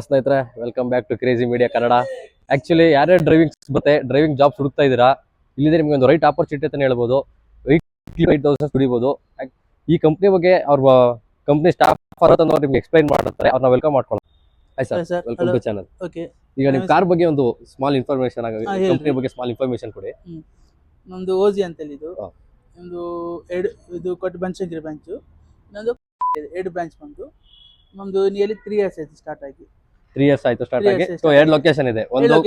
ಸ್ನೇಹಿತರೆ, welcome back to crazy media Kannada. Actually ಯಾರ್ಯಾರು driving jobs ಹುಡುಕ್ತಾ ಇದ್ದೀರಾ, ಇಲ್ಲಿದೆ ನಿಮಗೆ ಒಂದು ರೈಟ್ ಆಪರ್ಚುನಿಟಿ ಅಂತ ಹೇಳ್ಬೋದು. 8,000 ದುಡಿಬೋದು. ಈ ಕಂಪ್ನಿ ಬಗ್ಗೆ ಅವ್ರ ಕಂಪ್ನಿ ಸ್ಟಾಫ್ ಅನ್ನೋರು ನಿಮ್ಗೆ ಎಕ್ಸ್ಪ್ಲೈನ್ ಮಾಡ್ತಾರೆ. ಅವ್ರನ್ನ ವೆಲ್ಕಮ್ ಮಾಡ್ಕೊಳ್ಳೋಣ. Hi sir, welcome to channel. ಈಗ ನಿಮ್ಮ ಕಾರ್ ಬಗ್ಗೆ ಒಂದು ಸ್ಮಾಲ್ ಇನ್ಫಾರ್ಮೇಶನ್ ಕಂಪ್ನಿ ಬಗ್ಗೆ ಸ್ಮಾಲ್ ಇನ್ಫಾರ್ಮೇಶನ್ ಕೊಡಿ. ನಮ್ದು ಓಜಿ ಅಂತ ಹೇಳಿ ನಮ್ದು ಇದು ಕೊಟ್ಟು ಬನಶಂಕರಿ ಬ್ರಾಂಚ್. ನಂದು 2 ಬ್ರಾಂಚ್ ಬಂದು ನಮ್ದು ನಿಯರ್ಲಿ 3 years ಆಯ್ತು ಸ್ಟಾರ್ಟ್ ಆಗಿ. 3 years ಆಯ್ತು ಸ್ಟಾರ್ಟ್ ಆಗಿ. ಸೊ 2 ಲೊಕೇಶನ್ ಇದೆ, ಒಂದು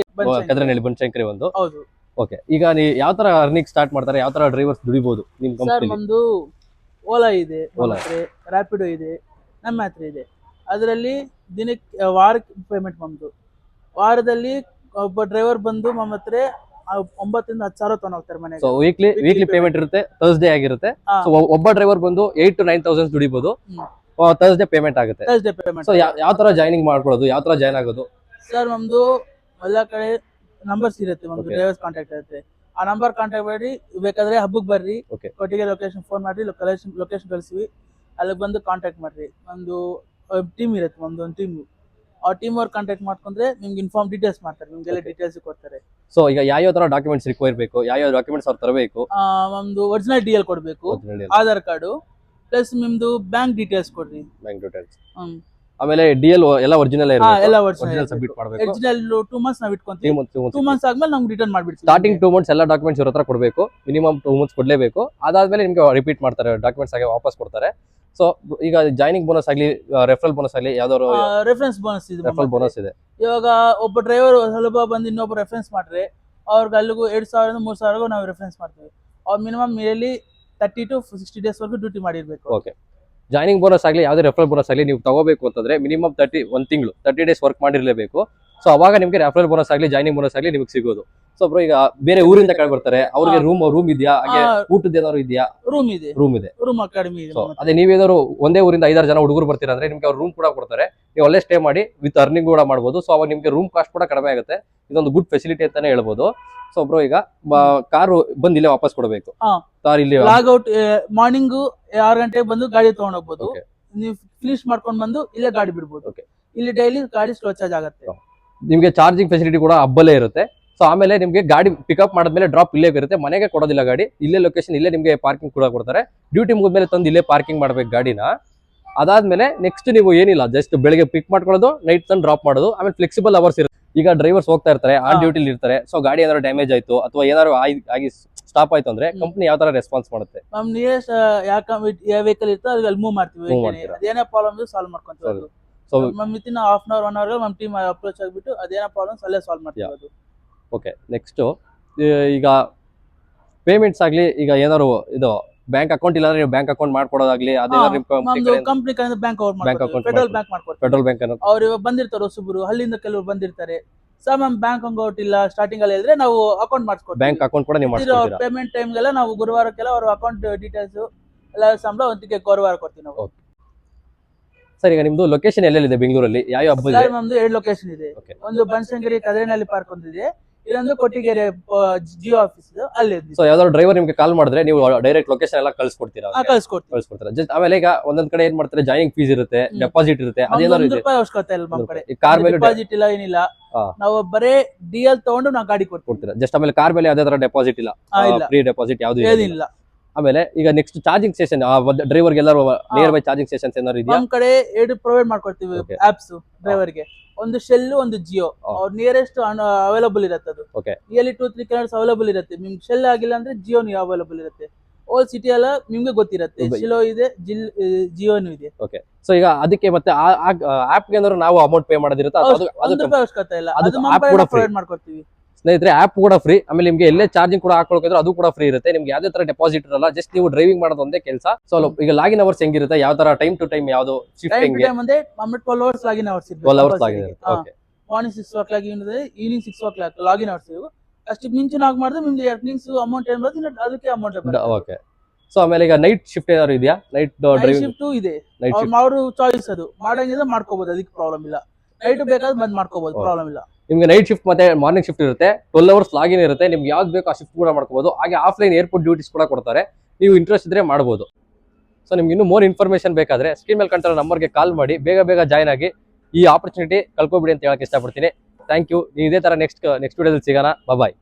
ಕದ್ರನಹಳ್ಳಿ ಬನಶಂಕರಿ ಒಂದು. ಹೌದು. ಓಕೆ, ಈಗ ನೀವು ಯಾವ ತರ ಅರ್ನಿಂಗ್ ಸ್ಟಾರ್ಟ್ ಮಾಡ್ತಾರೆ, ಯಾವ ತರ ಡ್ರೈವರ್ಸ್ ದುಡಿಬಹುದು ನಿಮ್ಮ ಸರ್? ಕಂಪನಿ? ನಮ್ದು ಓಲಾ ಇದೆ, ರ್ಯಾಪಿಡೋ ಇದೆ, ನಮ್ಮ ಹತ್ರ ಇದೆ. ಅದರಲ್ಲಿ ದಿನಕ್ಕೆ ವಾರಕ್ಕೆ ಪೇಮೆಂಟ್ ಬಂದು ವಾರದಲ್ಲಿ ಒಬ್ಬ ಡ್ರೈವರ್ ಬಂದು ನಮ್ಮ ಹತ್ರ 9 ರಿಂದ 10 ಸಾವಿರ ತಗೊಂಡು ಹೋಗ್ತಾರೆ ಮನೆಗೆ. ಸೊ ವೀಕ್ಲಿ ಪೇಮೆಂಟ್ ಇರುತ್ತೆ, ಥರ್ಸ್ಡೇ ಆಗಿರುತ್ತೆ. ಸೊ ಒಬ್ಬ ಡ್ರೈವರ್ ಬಂದು 8 to 9,000 ದುಡಿಬಹುದು. ಥರ್ಸ್ಡೇ ಪೇಮೆಂಟ್ ಆಗುತ್ತೆ. ಸೊ ಯಾವ ತರ ಜಾಯ್ನಿಂಗ್ ಮಾಡ್ಕೊಳ್ಳೋದು, ಯಾವ ತರ ಜಾಯ್ನ್ ಆಗೋದು? ಸರ್ ನಮ್ದು ಎಲ್ಲ ಕಡೆ ನಂಬರ್ಸ್ ಇರುತ್ತೆ, ಒಂದು ಡ್ರೈವರ್ಸ್ ಕಾಂಟ್ಯಾಕ್ಟ್ ಇರುತ್ತೆ. ಆ ನಂಬರ್ ಕಾಂಟ್ಯಾಕ್ಟ್ ಮಾಡಿ ಬೇಕಾದ್ರೆ ಹಬ್ಬಕ್ಕೆ ಬರ್ರಿ, ಕೊಟ್ಟಿಗೆ ಲೊಕೇಶನ್ ಫೋನ್ ಮಾಡಿ, ಲೊಕೇಶನ್ ಕಳಿಸ್ವಿ, ಅಲ್ಲಿಗೆ ಬಂದು ಕಾಂಟ್ಯಾಕ್ಟ್ ಮಾಡ್ರಿ. ಒಂದು ಟೀಮ್ ಇರುತ್ತೆ, ಒಂದು ಟೀಮ್. ಆ ಟೀಮ್ ಅವ್ರು ಕಾಂಟ್ಯಾಕ್ಟ್ ಮಾಡ್ಕೊಂಡ್ರೆ ನಿಮ್ಗೆ ಇನ್ಫಾರ್ಮ್ ಡೀಟೇಲ್ಸ್ ಮಾಡ್ತಾರೆ, ನಿಮ್ಗೆಲ್ಲ ಡೀಟೇಲ್ಸ್ ಕೊಡ್ತಾರೆ. ಸೊ ಈಗ ಯಾವ ತರ ಡಾಕ್ಯುಮೆಂಟ್ಸ್ ರಿಕ್ವೈರ್ ಬೇಕು, ಯಾವ ಡಾಕ್ಯುಮೆಂಟ್ಸ್ ಅವ್ರು ತರಬೇಕು? ಒಂದು ಒರಿಜಿನಲ್ DL ಕೊಡ್ಬೇಕು, ಆಧಾರ್ ಕಾರ್ಡು ಪ್ಲಸ್ ನಿಮ್ದು ಬ್ಯಾಂಕ್ ಡೀಟೇಲ್ಸ್ ಕೊಡ್ರಿ. ಬ್ಯಾಂಕ್ ಡೀಟೇಲ್ಸ್, ಆಮೇಲೆ DL ಎಲ್ಲ ಒರಿಜಿನಲ್ ಎಲ್ಲ ಒರಿಜಿನಲ್ ಸಬ್ಮಿಟ್ ಮಾಡಬೇಕು. ಒರಿಜಿನಲ್ 2 months ನಾವು ಇಟ್ಕೊಂತೀವಿ. 2 months ಆದ್ಮೇಲೆ ನಮ್ಗೆ ರಿಟರ್ನ್ ಮಾಡ್ಬಿಡ್ತೀವಿ. ಸ್ಟಾರ್ಟಿಂಗ್ 2 months ಎಲ್ಲ ಡಾಕ್ಯುಮೆಂಟ್ಸ್ ಇವ್ರ ಹತ್ರ ಕೊಡಬೇಕು, ಮಿನಿಮಮ್ 2 months ಕೊಡ್ಲೇಬೇಕು. ಅದಾದ್ಮೇಲೆ ನಿಮ್ಗೆ ರಿಪೀಟ್ ಮಾಡ್ತಾರೆ, ಡಾಕ್ಯುಮೆಂಟ್ಸ್ ಆಗಿ ವಾಪಸ್ ಕೊಡ್ತಾರೆ. ಸೊ ಈಗ ಜಾಯ್ನಿಂಗ್ ಬೋನಸ್ ಆಗಲಿ, ರೆಫರಲ್ ಬೋನಸ್ ಆಗಲಿ, ಯಾವ್ದಾದ್ರು ರೆಫರೆನ್ಸ್ ಬೋನಸ್ ಇದೆ. ರೆಫರಲ್ ಬೋನಸ್ ಇದೆ. ಇವಾಗ ಒಬ್ಬ ಡ್ರೈವರ್ ಸುಲಭ ಬಂದು ಇನ್ನೊಬ್ಬ ರೆಫರೆನ್ಸ್ ಮಾಡ್ರೆ ಅವ್ರಿಗೆ ಅಲ್ಲಿಗೂ 2,000 3 ಸಾವಿರಗೂ ನಾವು ರೆಫರೆನ್ಸ್ ಮಾಡ್ತೀವಿ. ಅವ್ರು ಮಿನಿಮಮ್ ಇಯರ್ಲಿ 30 to 60 days ವರೆಗೂ ಡ್ಯೂಟಿ ಮಾಡಿರ್ಬೇಕು. ಓಕೆ, ಜಾಯ್ನಿಂಗ್ ಬೋನಸ್ ಆಗಲಿ ಯಾವುದೇ ರೆಫರಲ್ ಬೋನಸ್ ಆಗಲಿ ನೀವು ತಗೋಬೇಕು ಅಂತಂದ್ರೆ ಮಿನಿಮಮ್ 1 ತಿಂಗಳು 30 days ವರ್ಕ್ ಮಾಡಿರ್ಲೇಬೇಕು. ಸೊ ಅವಾಗ ನಿಮಗೆ ರೆಫರಲ್ ಬೋನಸ್ ಆಗಲಿ, ಜಾಯ್ನಿಂಗ್ ಬೋನಸ್ ಆಗಲಿ ನಿಮಗೆ ಸಿಗೋದು. ಸೊ ಬ್ರೋ, ಈಗ ಬೇರೆ ಊರಿಂದ ಕಡೆ ಬರ್ತಾರೆ, ಅವ್ರಿಗೆ ರೂಮ್ ಇದೆಯಾ, ಹಾಗೆ ಊಟದ ಏನಾದ್ರು ಇದೆಯಾ? ರೂಮ್ ಇದೆ, ರೂಮ್ ಅಕಾಡೆಮಿ ಇದೆ. ಅದೇ ನೀವೇನಾದ್ರು ಒಂದೇ ಊರಿಂದ 5-6 ಜನ ಹುಡುಗರು ಬರ್ತೀರಾ ಅಂದ್ರೆ ನಿಮ್ಗೆ ಅವ್ರು ರೂಮ್ ಕೂಡ ಕೊಡ್ತಾರೆ, ನೀವು ಅಲ್ಲೇ ಸ್ಟೇ ಮಾಡಿ ವಿತ್ ಅರ್ನಿಂಗ್ ಕೂಡ ಮಾಡ್ಬೋದು. ಸೊ ಅವಾಗ ನಿಮ್ಗೆ ರೂಮ್ ಕಾಸ್ಟ್ ಕೂಡ ಕಡಿಮೆ ಆಗುತ್ತೆ. ಇದೊಂದು ಗುಡ್ ಫೆಸಿಲಿಟಿ ಅಂತಾನೆ ಹೇಳ್ಬೋದು. ಸೊ ಬ್ರೋ, ಈಗ ಕಾರು ಬಂದು ಇಲ್ಲೇ ವಾಪಸ್ ಕೊಡಬೇಕು. ಕಾರ್ ಇಲ್ಲಿ ಲಾಗೌಟ್ ಮಾರ್ನಿಂಗ್ 6 ಗಂಟೆಗೆ ಬಂದು ಗಾಡಿ ತಗೊಂಡ್ ಹೋಗ್ಬೋದು. ನೀವು ಫಿನಿಶ್ ಮಾಡ್ಕೊಂಡು ಬಂದು ಇಲ್ಲೇ ಗಾಡಿ ಬಿಡ್ಬೋದು. ಇಲ್ಲಿ ಡೈಲಿ ಗಾಡಿ ಸ್ಲೋ ಚಾರ್ಜ್ ಆಗುತ್ತೆ. ನಿಮ್ಗೆ ಚಾರ್ಜಿಂಗ್ ಫೆಸಿಲಿಟಿ ಕೂಡ ಹಬ್ಬಲ್ಲೇ ಇರುತ್ತೆ. ಸೊ ಆಮೇಲೆ ನಿಮ್ಗೆ ಗಾಡಿ ಪಿಕಪ್ ಮಾಡಿದ್ಮೇಲೆ ಡ್ರಾಪ್ ಇಲ್ಲೇ ಇರುತ್ತೆ, ಮನೆಗೆ ಕೊಡೋದಿಲ್ಲ ಗಾಡಿ. ಇಲ್ಲೇ ಲೊಕೇಶನ್, ಇಲ್ಲೇ ನಿಮ್ಗೆ ಪಾರ್ಕಿಂಗ್ ಕೂಡ ಕೊಡ್ತಾರೆ. ಡ್ಯೂಟಿ ಮುಗಿದ್ಮೇಲೆ ತಂದು ಇಲ್ಲೇ ಪಾರ್ಕಿಂಗ್ ಮಾಡ್ಬೇಕು ಗಾಡಿನ. ಅದಾದ್ಮೇಲೆ ನೆಕ್ಸ್ಟ್ ನೀವು ಏನಿಲ್ಲ, ಜಸ್ಟ್ ಬೆಳಿಗ್ಗೆ ಪಿಕ್ ಮಾಡ್ಕೊಳ್ಳೋದು, ನೈಟ್ ತಂದು ಡ್ರಾಪ್ ಮಾಡೋದು. ಆಮೇಲೆ ಫ್ಲೆಕ್ಸಿಬಲ್ ಅವರ್ಸ್ ಇರುತ್ತೆ. ಈಗ ಡ್ರೈವರ್ಸ್ ಹೋಗ್ತಾ ಇರ್ತಾರೆ, ಆನ್ ಡ್ಯೂಟಿಲಿ ಇರ್ತಾರೆ. ಸೊ ಗಾಡಿ ಏನಾದ್ರು ಡ್ಯಾಮೇಜ್ ಆಯ್ತು ಅಥವಾ ಏನಾದ್ರು ಆಗಿ ಸ್ಟಾಪ್ ಆಯ್ತು ಅಂದ್ರೆ ಕಂಪ್ನಿ ಯಾವ ತರ ರೆಸ್ಪಾನ್ಸ್ ಮಾಡುತ್ತೆ? ನಮ್ ನಿಯರೆಸ್ಟ್ ಯಾವ ವೆಹಿಕಲ್ ಇರ್ತೋ ಅಲ್ಲಿ ಮೂವ್ ಮಾಡ್ತೀವಿ. ಅದೇನೇ ಪ್ರಾಬ್ಲಮ್ ಸಾಲ್ವ್ ಮಾಡ್ಕೊಂತೀವಿ. So within half an hour 1 hour ನಮ್ ಟೀಮ್ ಅಪ್ರೋಚ್ ಆಗಿಬಿಟ್ಟು ಅದೇನೋ ಪ್ರಾಬ್ಲಮ್ಸ್ ಅಲ್ಲೇ ಸಾಲ್ವ್ ಮಾಡ್ತೀವಿ. ಓಕೆ, ನೆಕ್ಸ್ಟ್ ಈಗ ಪೇಮೆಂಟ್ಸ್ ಆಗ್ಲಿ, ಈಗ ಏನಾದ್ರು ಇದು ಬ್ಯಾಂಕ್ ಅಕೌಂಟ್ ಇಲ್ಲ ಅಂದ್ರೆ ನೀವು ಬ್ಯಾಂಕ್ ಅಕೌಂಟ್ ಮಾಡ್ಕೊಡೋದಾಗ್ಲಿ, ಅದೇನಾದ್ರು ಕಂಪ್ನಿ ಕಡೆಯಿಂದ ಬ್ಯಾಂಕ್ ಅಕೌಂಟ್ ಫೆಡರಲ್ ಬ್ಯಾಂಕ್ ಅವ್ರು ಬಂದಿರ್ತಾರೆ, ಹೊಸಬ್ರು ಹಳ್ಳಿಯಿಂದ ಕೆಲವರು ಬಂದಿರ್ತಾರೆ. ಸರ್ ನಮ್ ಬ್ಯಾಂಕ್ ಅಕೌಂಟ್ ಇಲ್ಲ ಸ್ಟಾರ್ಟಿಂಗ್ ಅಲ್ಲಿ ಹೇಳಿದ್ರೆ ನಾವು ಅಕೌಂಟ್ ಮಾಡಿಸ್ಕೊಡ್ತೀವಿ. ಬ್ಯಾಂಕ್ ಅಕೌಂಟ್ ಕೂಡ ನೀವು ಮಾಡಿಸ್ಕೊಡ್ತೀರಾ? ಪೇಮೆಂಟ್ ಟೈಮ್ಗೆಲ್ಲ ನಾವು ಗುರುವಾರಕ್ಕೆಲ್ಲ ಅವ್ರ ಅಕೌಂಟ್ ಡೀಟೇಲ್ಸ್ ಎಲ್ಲ ಸಂಬಳ ಒಂದಿಗೆ ಗುರುವಾರ ಕೊಡ್ತೀವಿ ನಾವು. ಸರ್, ಈಗ ನಿಮ್ದು ಲೊಕೇಶನ್ ಎಲ್ಲೆಲ್ಲಿದೆ ಬೆಂಗಳೂರಲ್ಲಿ, ಯಾವ ಹಬ್ಬ ಇದೆ? ನಮ್ದು 2 ಲೊಕೇಶನ್ ಇದೆ. ಒಂದು ಬನಶಂಕರಿ ಕದ್ರನಹಳ್ಳಿ ಪಾರ್ಕ್ ಒಂದಿದೆ, ಇನ್ನೊಂದು ಕೊಟ್ಟಿಗೆರೆ ಜಿಯೋ ಆಫೀಸ್ ಅಲ್ಲಿ. ಸೊ ಯಾವ್ದಾದ್ರು ಡ್ರೈವರ್ ನಿಮ್ಗೆ ಕಾಲ್ ಮಾಡಿದ್ರೆ ನೀವು ಡೈರೆಕ್ಟ್ ಲೊಕೇಶನ್ ಎಲ್ಲ ಕಳ್ಸಿಕೊಡ್ತೀರಾ? ಕಳ್ಸಿಕೊಡ್ತೀರಾ. ಜಸ್ಟ್ ಆಮೇಲೆ ಈಗ ಒಂದೊಂದ್ ಕಡೆ ಏನ್ ಮಾಡ್ತಾರೆ, ಜಾಯಿನಿಂಗ್ ಫೀಸ್ ಇರುತ್ತೆ, ಡೆಪಾಸಿಟ್ ಇರುತ್ತೆ, ಅದೇನಾದ್ರು ಇದೆ? ಅವಶ್ಯಕತೆ ಇಲ್ಲ ನಮ್ಮ ಕಡೆ. ಕಾರ್ ಮೇಲೆ ಡೆಪಾಸಿಟ್ ಇಲ್ಲ, ಏನಿಲ್ಲ. ನಾವು ಬರೇ DL ತಗೊಂಡು ನಾವು ಗಾಡಿ ಕೊಡ್ತೀರಾ. ಜಸ್ಟ್ ಆಮೇಲೆ ಕಾರ್ ಮೇಲೆ ಅದೇ ತರ ಡೆಪಾಸಿಟ್ ಇಲ್ಲ, ಫ್ರೀ ಡೆಪಾಸಿಟ್ ಯಾವ್ದು ಏನಿಲ್ಲ. ಆಮೇಲೆ ಈಗ ನೆಕ್ಸ್ಟ್ ಚಾರ್ಜಿಂಗ್ ಸ್ಟೇಷನ್, ಡ್ರೈವರ್ಗೆ ಎಲ್ಲರೂ ನಿಯರ್ ಬೈ ಚಾರ್ಜಿಂಗ್ ಸ್ಟೇಷನ್ಸ್ ಏನಾದ್ರು ಇದೆಯಾ? ನಮ್ ಕಡೆ 2 ಪ್ರೊವೈಡ್ ಮಾಡ್ಕೊಡ್ತೀವಿ ಆಪ್ಸ್ ಡ್ರೈವರ್ಗೆ. ಒಂದು ಶೆಲ್, ಒಂದು ಜಿಯೋ. ಅವ್ರ ನಿಯರೆಸ್ಟ್ ಅವೈಲಬಲ್ ಇರುತ್ತೆ. ಅದು ನಿಯರ್ಲಿ 2-3 kilometers ಅವೈಲಬಲ್ ಇರುತ್ತೆ. ನಿಮ್ಗೆ ಶೆಲ್ ಆಗಿಲ್ಲ ಅಂದ್ರೆ ಜಿಯೋ ನೀವು ಅವೈಲಬಲ್ ಇರುತ್ತೆ. ಓಲ್ ಸಿಟಿ ಎಲ್ಲ ನಿಮ್ಗೆ ಗೊತ್ತಿರುತ್ತೆ, ಶಿಲೋ ಇದೆ, ಜಿಯೋನು ಇದೆ. ಓಕೆ, ಸೊ ಈಗ ಅದಕ್ಕೆ ಮತ್ತೆ ಆಪ್ ಗೆ ಏನಾದ್ರು ನಾವು ಅಮೌಂಟ್ ಪೇ ಮಾಡೋದಿರುತ್ತೆ? ಅದು ಅವಶ್ಯಕತೆ ಇಲ್ಲ, ಅದು ಪ್ರೊವೈಡ್ ಮಾಡ್ಕೊಡ್ತೀವಿ. ಸ್ನೇಹಿತರೆ, ಆಪ್ ಕೂಡ ಫ್ರೀ. ಆಮೇಲೆ ನಿಮ್ಗೆ ಎಲ್ಲೇ ಚಾರ್ಜಿಂಗ್ ಕೂಡ ಹಾಕೊಳ್ಕಿದ್ರೆ ಅದು ಕೂಡ ಫ್ರೀ ಇರುತ್ತೆ. ನಿಮ್ಗೆ ಯಾವ್ದೇ ತರ ಡೆಪಾಸಿಟ್ ಇರಲ್ಲ, ಜಸ್ಟ್ ನೀವು ಡ್ರೈವಿಂಗ್ ಮಾಡೋದು ಒಂದೇ ಕೆಲಸ. ಸೊ ಈಗ ಲಾಗಿನ್ ಅವರ್ಸ್ ಹೆಂಗಿರುತ್ತೆ, ಯಾವ ತರ ಟೈಮ್ ಟು ಟೈಮ್ ಯಾವ್ದು ಶಿಫ್ಟ್ ಹೆಂಗೆ? 12 hours ಲಾಗಿನ್ ಅವರ್ಸ್ ಇದೆ. 12 hours ಲಾಗಿನ್ ಇರುತ್ತೆ. Okay, morning 6 o'clock evening 6 o'clock login hours ಇವು. ಅಷ್ಟು ಮಿಂಚು ನಾವು ಮಾಡಿದ್ರೆ ನಿಮ್ಗೆ ಅರ್ನಿಂಗ್ಸ್ ಅಮೌಂಟ್ ಏನು ಬರುತ್ತೆ, ಅದಕ್ಕೆ ಅಮೌಂಟ್ ಬರುತ್ತೆ. ಓಕೆ, ಸೊ ಆಮೇಲೆ ಈಗ ನೈಟ್ ಶಿಫ್ಟ್ ಏನಾದ್ರು ಇದೆಯಾ? ನೈಟ್ ಡ್ರೈವಿಂಗ್ ಶಿಫ್ಟ್ ಇದೆ, ಅವ್ರ ಚಾಯ್ಸ್. ಅದು ಮಾಡಂಗಿದ್ರೆ ಮಾಡ್ಕೋಬಹುದು, ಅದಕ್ಕೆ ಪ್ರಾಬ್ಲಮ್ ಇಲ್ಲ. ನೈಟ್ ಬೇಕಾದ್ರೆ ಬಂದ್ ಮಾಡ್ಕೋಬಹುದು, ಪ್ರಾಬ್ಲಮ್ ಇಲ್ಲ. ನಿಮ್ಗೆ ನೈಟ್ ಶಿಫ್ಟ್ ಮತ್ತೆ ಮಾರ್ನಿಂಗ್ ಶಿಫ್ಟ್ ಇರುತ್ತೆ. 12 hours ಲಾಗಿನ್ ಇರುತ್ತೆ. ನಿಮ್ಗೆ ಯಾವ್ದು ಬೇಕು ಆ ಶಿಫ್ಟ್ ಕೂಡ ಮಾಡ್ಕೋಬಹುದು. ಹಾಗೆ ಆಫ್ಲೈನ್ ಏರ್ಪೋರ್ಟ್ ಡ್ಯೂಟೀಸ್ ಕೂಡ ಕೊಡ್ತಾರೆ, ನೀವು ಇಂಟ್ರೆಸ್ಟ್ ಇದ್ರೆ ಮಾಡಬಹುದು. ಸೊ ನಿಮ್ಗೆ ಇನ್ನೂ ಮೋರ್ ಇನ್ಫಾರ್ಮೇಶನ್ ಬೇಕಾದ್ರೆ ಸ್ಕ್ರೀನ್ ಮೇಲೆ ಕಾಣ್ತಿರೋ ನಂಬರ್ಗೆ ಕಾಲ್ ಮಾಡಿ, ಬೇಗ ಜಾಯ್ನ್ ಆಗಿ ಈ ಆಪರ್ಚುನಿಟಿ ಕಳ್ಕೊಬಿಡಿ ಅಂತ ಹೇಳಕ್ ಇಷ್ಟಪಡ್ತೀನಿ. Thank you. ಇದೇ ತರ ನೆಕ್ಸ್ಟ್ ವಿಡಿಯೋದಲ್ಲಿ ಸಿಗೋಣ. ಬಾಯ್.